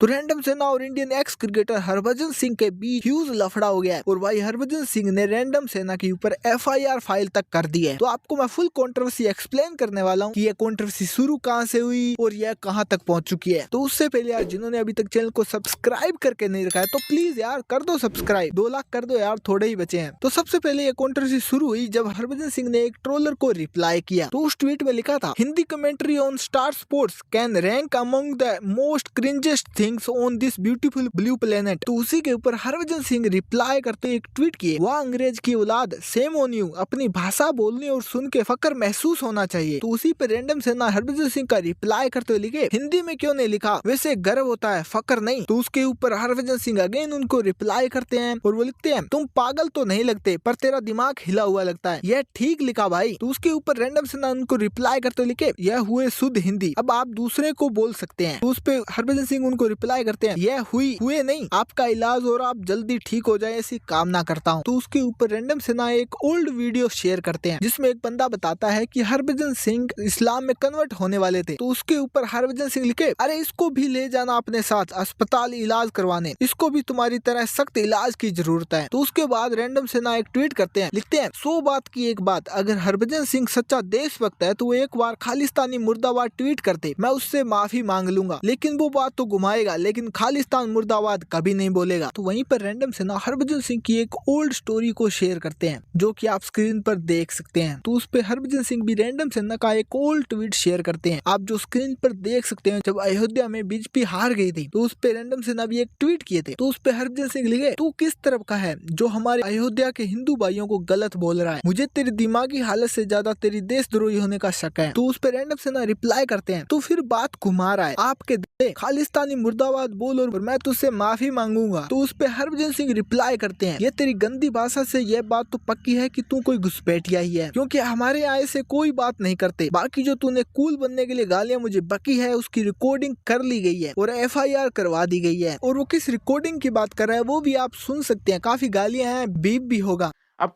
तो रैंडम सेना और Indian ex cricketer Harbhajan Singh के बीच ह्यूज लफड़ा हो गया है और भाई हरभजन सिंह ने रैंडम सेना के ऊपर एफआईआर फाइल तक कर दी है। तो आपको मैं फुल कंट्रोवर्सी एक्सप्लेन करने वाला हूँ कि ये कंट्रोवर्सी शुरू कहाँ से हुई और यह कहाँ तक पहुंच चुकी है। तो उससे पहले यार जिन्होंने अभी तक चैनल को सब्सक्राइब करके नहीं रखा है तो प्लीज यार कर दो सब्सक्राइब, 2 लाख कर दो यार, थोड़े ही बचे हैं। तो सबसे पहले ये कंट्रोवर्सी शुरू हुई जब हरभजन सिंह ने एक ट्रोलर को रिप्लाई किया। तो उस ट्वीट में लिखा था, Hindi commentary on Star Sports can rank among the most cringest things on this beautiful blue planet. तो उसी के ऊपर हरभजन सिंह रिप्लाई करते एक ट्वीट किए, वाह अंग्रेज की औलाद, सेम ऑन यू, अपनी भाषा बोलने और सुन के फक्र महसूस होना चाहिए। तो उसी पे रैंडम सेना हरभजन सिंह का रिप्लाई करते हुए लिखे, हिंदी में क्यों नहीं लिखा, वैसे गर्व होता है फक्र नहीं। तो उसके ऊपर हरभजन सिंह अगेन उनको रिप्लाई करते हैं और वो लिखते हैं, तुम पागल तो नहीं लगते पर तेरा दिमाग हिला हुआ लगता है, यह ठीक लिखा भाई। तो उसके ऊपर रैंडम सेना उनको रिप्लाई करते हुए लिखे, यह हुए शुद्ध हिंदी, अब आप दूसरे को बोल सकते हैं। तो उस पे हरभजन सिंह उनको रिप्लाई करते हैं, यह हुए नहीं, आपका इलाज और आप जल्दी ठीक हो जाए ऐसी कामना करता हूँ। तो उसके ऊपर रैंडम सेना एक ओल्ड वीडियो शेयर करते हैं जिसमें एक बंदा बताता है कि हरभजन सिंह इस्लाम में कन्वर्ट होने वाले थे। तो उसके ऊपर हरभजन सिंह लिखे, अरे इसको भी ले जाना अपने साथ अस्पताल इलाज करवाने, इसको भी तुम्हारी तरह सख्त इलाज की जरूरत है। तो उसके बाद रैंडम सेना एक ट्वीट करते हैं, लिखते हैं, 100 बात की एक बात, अगर हरभजन सिंह सच्चा देशभक्त है तो वो एक बार खालिस्तानी मुर्दाबाद ट्वीट करते, मैं उससे माफी मांग लूंगा, लेकिन वो बात तो घुमाएगा लेकिन खालिस्तान मुर्दाबाद कभी नहीं बोलेगा। तो वहीं पर रैंडम सेना हरभजन सिंह की एक ओल्ड स्टोरी को शेयर करते हैं जो कि आप स्क्रीन पर देख सकते हैं। तो उस पे हरभजन सिंह भी रैंडम सेना का एक ओल्ड ट्वीट शेयर करते हैं, आप जो स्क्रीन पर देख सकते हैं। जब अयोध्या में बीजेपी हार गई थी तो उस पे रैंडम सेना भी एक ट्वीट किए थे। तो उस पे हरभजन सिंह लिखे, तू किस तरफ का है जो हमारे अयोध्या के हिंदू भाइयों को गलत बोल रहा है, मुझे तेरी दिमागी हालत से ज्यादा तेरी देशद्रोही होने का शक है। तो उस पे रैंडम सेना रिप्लाई करते हैं, तो फिर बात घुमा रहा है, आपके खालिस्तानी मुर्दाबाद बोल और मैं तुझसे माफी मांगूंगा। तो उस पे हरभजन सिंह रिप्लाई करते हैं, ये तेरी गंदी भाषा से यह बात तो पक्की है कि तू कोई घुसपैठिया ही है, क्योंकि हमारे यहाँ से कोई बात नहीं करते, बाकी जो तूने कूल बनने के लिए गालियां मुझे बकी है उसकी रिकॉर्डिंग कर ली गई है और एफआईआर करवा दी गई है, और वो किस रिकॉर्डिंग की बात कर रहा है वो भी आप सुन सकते हैं, काफी गालियां हैं, बीप भी होगा। आप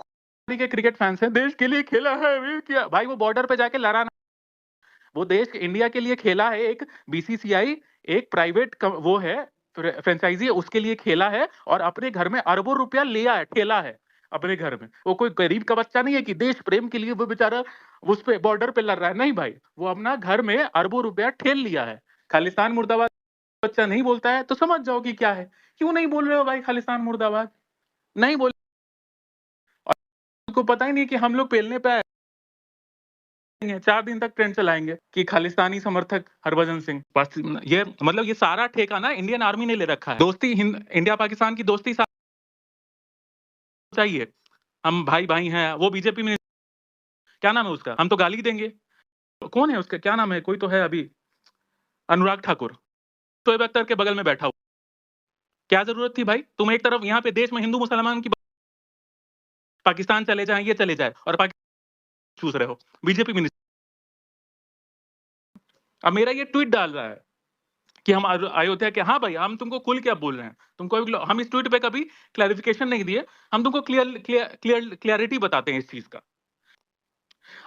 के क्रिकेट फैंस हैं, देश के लिए खेला है क्या भाई, वो बॉर्डर पे जाके लड़ा, वो देश इंडिया के लिए खेला है, एक बीसीसीआई एक प्राइवेट वो है फ्रेंचाइजी है, उसके लिए खेला है और अपने घर में अरबों रुपया लिया है, ठेला है अपने घर में। वो कोई गरीब का बच्चा नहीं है कि देश प्रेम के लिए वो बेचारा उस पे बॉर्डर पे लड़ रहा है, नहीं भाई, वो अपना घर में अरबों रुपया ठेल लिया है। खालिस्तान मुर्दाबाद बच्चा नहीं बोलता है तो समझ जाओ कि क्या है, क्यों नहीं बोल रहे हो भाई, खालिस्तान मुर्दाबाद नहीं बोल, को पता ही नहीं कि हम लोग पेलने पे 4 दिन तक ट्रेंड चलाएंगे कि खालिस्तानी समर्थक हरभजन सिंह। बस ये मतलब ये सारा ठेका ना इंडियन आर्मी ने ले रखा है। दोस्ती इंडिया पाकिस्तान की दोस्ती चाहिए, हम भाई भाई हैं। वो बीजेपी में क्या नाम है उसका, हम तो गाली देंगे, कौन है उसका, क्या नाम है, कोई तो है अभी, अनुराग ठाकुर, शोएब अख्तर के बगल में बैठा हुआ, क्या जरूरत थी भाई, तुम एक तरफ यहाँ पे देश में हिंदू मुसलमान की पाकिस्तान चले जाए ये चले जाए और पाकिस्तान चूस रहे हो बीजेपी मिनिस्टर। अब मेरा ये ट्वीट डाल रहा है कि हम अयोध्या के, हाँ भाई हम तुमको खुल क्या बोल रहे हैं, तुमको हम इस ट्वीट पे कभी क्लैरिफिकेशन नहीं दिए, हम तुमको क्लियरिटी बताते हैं इस चीज का।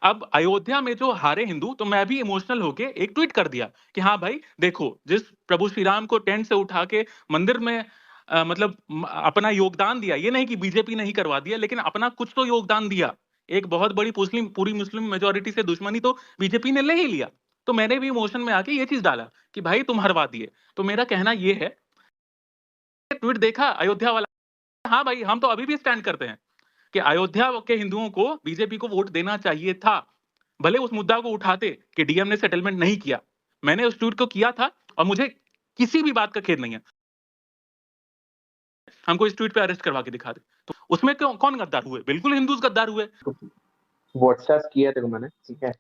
अब अयोध्या में जो हारे हिंदू, तो मैं भी इमोशनल होके एक ट्वीट कर दिया कि हाँ भाई देखो, जिस प्रभु श्री राम को टेंट से उठा के मंदिर में मतलब अपना योगदान दिया, ये नहीं कि बीजेपी नहीं करवा दिया, लेकिन अपना कुछ तो योगदान दिया, एक बहुत बड़ी पूरी मुस्लिम मेजोरिटी से दुश्मनी तो बीजेपी ने ले ही लिया। तो मैंने भी इमोशन में आके ये चीज डाला कि भाई तुम हरवा दिए। तो मेरा कहना ये है, ट्वीट देखा अयोध्या वाला, हाँ भाई हम तो अभी भी स्टैंड करते हैं कि अयोध्या के हिंदुओं को बीजेपी को वोट देना चाहिए था, भले उस मुद्दा को उठाते कि डीएम ने सेटलमेंट नहीं किया, मैंने उस ट्वीट को किया था और मुझे किसी भी बात का खेद नहीं है, हमको इस ट्वीट पे अरेस्ट करवा के दिखा दे। तो उसमें कौन गद्दार हुए, बिल्कुल हिंदूज गद्दार हुए। व्हाट्सएप किया तेरे को मैंने, ठीक है,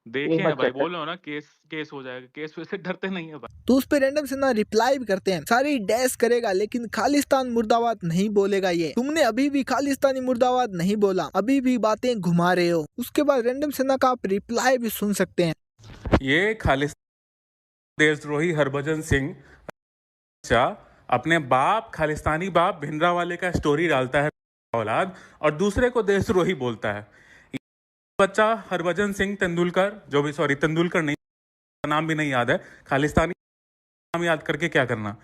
देखे हैं भाई, बोल रहा हूं ना, केस हो जाएगा, केस से डरते नहीं है भाई। तो उस पे रैंडम सेना रिप्लाई भी करते हैं, सारी डैश करेगा लेकिन खालिस्तान मुर्दाबाद नहीं बोलेगा, ये तुमने अभी भी खालिस्तानी मुर्दाबाद नहीं बोला, अभी भी बातें घुमा रहे हो। उसके बाद रैंडम सेना का आप रिप्लाई भी सुन सकते हैं। ये खालिस्तान देशद्रोही हरभजन सिंह अपने बाप खालिस्तानी बाप भिंडरावाले का स्टोरी डालता है औलाद, और दूसरे को देशद्रोही बोलता है। बच्चा हरभजन सिंह तेंदुलकर, जो भी, सॉरी तेंदुलकर नहीं, नाम भी नहीं याद है, खालिस्तानी नाम याद करके क्या करना।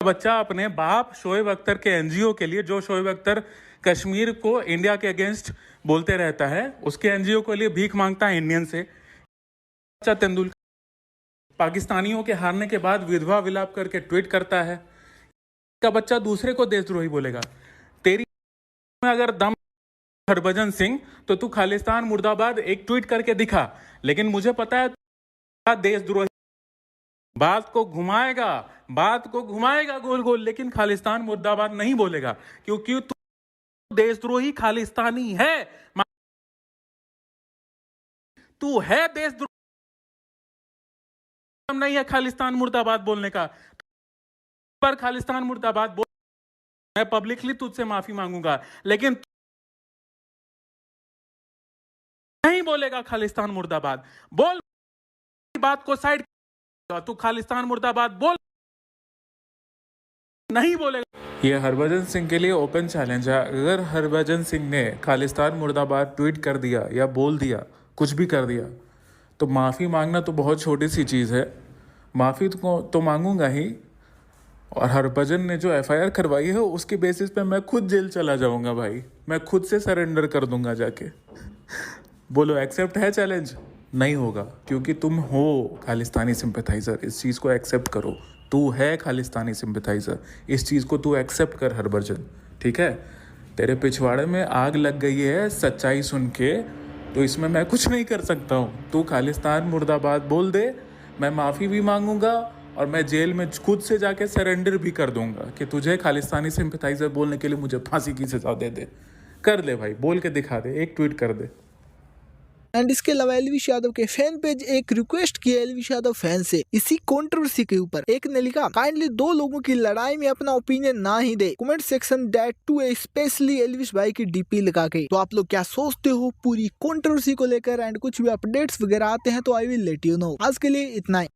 बच्चा अपने बाप शोएब अख्तर के एनजीओ के लिए, जो शोएब अख्तर कश्मीर को इंडिया के अगेंस्ट बोलते रहता है, उसके एनजीओ के लिए भीख मांगता है इंडियन से। बच्चा तेंदुलकर पाकिस्तानियों के हारने के बाद विधवा विलाप करके ट्वीट करता है। का बच्चा दूसरे को देशद्रोही बोलेगा। तेरी में अगर दम हरभजन सिंह, तो तू खालिस्तान मुर्दाबाद एक ट्वीट करके दिखा। लेकिन मुझे पता है देशद्रोही बात को घुमाएगा गोल गोल, लेकिन खालिस्तान मुर्दाबाद नहीं बोलेगा, क्योंकि तू देशद्रोही खालिस्तानी है। तू है देशद्रोही, नहीं है खालिस्तान मुर्दाबाद बोलने का। पर खालिस्तान मुर्दाबाद बोल, मैं पब्लिकली तुझसे माफी मांगूंगा, लेकिन नहीं बोलेगा खालिस्तान मुर्दाबाद। बोल बात को साइड, तू खालिस्तान मुर्दाबाद बोल, नहीं बोलेगा। ये हरभजन सिंह के लिए ओपन चैलेंज है। अगर हरभजन सिंह ने खालिस्तान मुर्दाबाद ट्वीट कर दिया या बोल दिया, कुछ भी कर दिया, तो माफ़ी मांगना तो बहुत छोटी सी चीज़ है। माफ़ी तो मांगूंगा ही, और हरभजन ने जो एफआईआर करवाई है उसके बेसिस पे मैं खुद जेल चला जाऊंगा भाई। मैं खुद से सरेंडर कर दूंगा जाके। बोलो एक्सेप्ट है चैलेंज? नहीं होगा, क्योंकि तुम हो खालिस्तानी सिंपैथाइजर। इस चीज़ को एक्सेप्ट करो। तू है खालिस्तानी सिंपैथाइजर, इस चीज़ को तू एक्सेप्ट कर हरभजन, ठीक है? तेरे पिछवाड़े में आग लग गई है सच्चाई सुन के, तो इसमें मैं कुछ नहीं कर सकता हूँ। तू खालिस्तान मुर्दाबाद बोल दे, मैं माफ़ी भी मांगूंगा, और मैं जेल में खुद से जाके सरेंडर भी कर दूंगा कि तुझे खालिस्तानी सिंपैथाइजर बोलने के लिए मुझे फांसी की सजा दे दे। कर दे भाई, बोल के दिखा दे, एक ट्वीट कर दे। एंड इसके अलावा एलविश यादव के फैन पेज एक रिक्वेस्ट किया एलविश यादव फैन से इसी कंट्रोवर्सी के ऊपर। एक ने लिखा, काइंडली दो लोगों की लड़ाई में अपना ओपिनियन ना ही दे, comment section that too specially Elvish भाई की डीपी लगा के। तो आप लोग क्या सोचते हो पूरी कंट्रोवर्सी को लेकर, एंड कुछ भी अपडेट्स वगैरह आते हैं तो I will let you know. आज के लिए इतना ही।